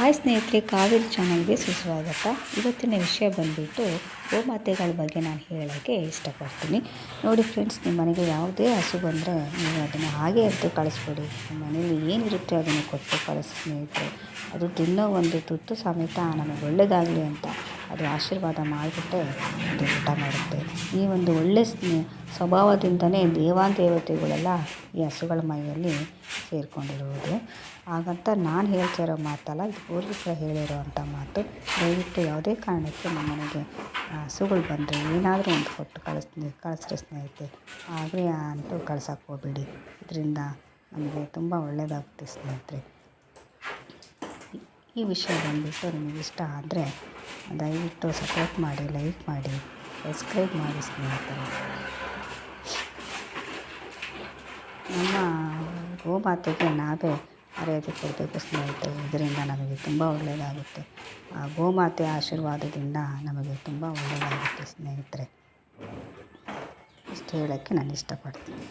Hi ಸ್ನೇಹಿತರೆ, ಕಾವೇರಿ ಚಾನಲ್ಗೆ ಸುಸ್ವಾಗತ. ಇವತ್ತಿನ ವಿಷಯ ಬಂದುಬಿಟ್ಟು ಗೋಮಾತೆಗಳ ಬಗ್ಗೆ ನಾನು ಹೇಳೋಕ್ಕೆ ಇಷ್ಟಪಡ್ತೀನಿ. ನೋಡಿ ಫ್ರೆಂಡ್ಸ್, ನಿಮ್ಮ ಮನೆಗೆ ಯಾವುದೇ ಹಸು ಬಂದರೆ ನೀವು ಅದನ್ನು ಹಾಗೆ ಎದ್ದು ಕಳಿಸ್ಬೇಡಿ. ನಿಮ್ಮ ಮನೇಲಿ ಏನಿರುತ್ತೆ ಅದನ್ನು ಕೊಟ್ಟು ಕಳಿಸಿ ಸ್ನೇಹಿತರೆ. ಅದು ತಿನ್ನೋ ಒಂದು ತುತ್ತು ಸಮೇತ ನಮಗೆ ಒಳ್ಳೆಯದಾಗಲಿ ಅಂತ ಅದು ಆಶೀರ್ವಾದ ಮಾಡಿಬಿಟ್ಟೆ ಅದು ಊಟ ಮಾಡುತ್ತೆ. ಈ ಒಂದು ಒಳ್ಳೆ ಸ್ವಭಾವದಿಂದನೇ ದೇವತೆಗಳೆಲ್ಲ ಈ ಹಸುಗಳ ಮೈಯಲ್ಲಿ ಸೇರಿಕೊಂಡಿರುವುದು. ಹಾಗಂತ ನಾನು ಹೇಳ್ತಿರೋ ಮಾತಲ್ಲ, ಇದು ಪೂರ್ವಿಕರು ಹೇಳಿರೋವಂಥ ಮಾತು. ದಯವಿಟ್ಟು ಯಾವುದೇ ಕಾರಣಕ್ಕೆ ನಮ್ಮ ಮನೆಗೆ ಹಸುಗಳು ಬಂದರೆ ಏನಾದರೂ ಒಂದು ಕೊಟ್ಟು ಕಳಿಸ್ರಿ ಸ್ನೇಹಿತರೆ. ಆದರೆ ಅಂತೂ ಕಳ್ಸೋಕ್ಕೆ ಹೋಗಬೇಡಿ. ಇದರಿಂದ ನಮಗೆ ತುಂಬ ಒಳ್ಳೆಯದಾಗುತ್ತೆ ಸ್ನೇಹಿತರೆ. ಈ ವಿಷಯ ಬಂದುಬಿಟ್ಟು ನಿಮಗೆ ಇಷ್ಟ ಆದರೆ ದಯವಿಟ್ಟು ಸಪೋರ್ಟ್ ಮಾಡಿ, ಲೈಕ್ ಮಾಡಿ, ಸಬ್ಸ್ಕ್ರೈಬ್ ಮಾಡಿ ಸ್ನೇಹಿತರೆ. ನಮ್ಮ ಗೋಮಾತೆಗೆ ನಾವೇ ಮರ್ಯಾದೆ ಕೊಡಬೇಕು ಸ್ನೇಹಿತರೆ. ಇದರಿಂದ ನಮಗೆ ತುಂಬ ಒಳ್ಳೆಯದಾಗುತ್ತೆ. ಆ ಗೋಮಾತೆ ಆಶೀರ್ವಾದದಿಂದ ನಮಗೆ ತುಂಬ ಒಳ್ಳೆಯದಾಗುತ್ತೆ ಸ್ನೇಹಿತರೆ. ಇಷ್ಟು ಹೇಳೋಕ್ಕೆ ನಾನು ಇಷ್ಟಪಡ್ತೀನಿ.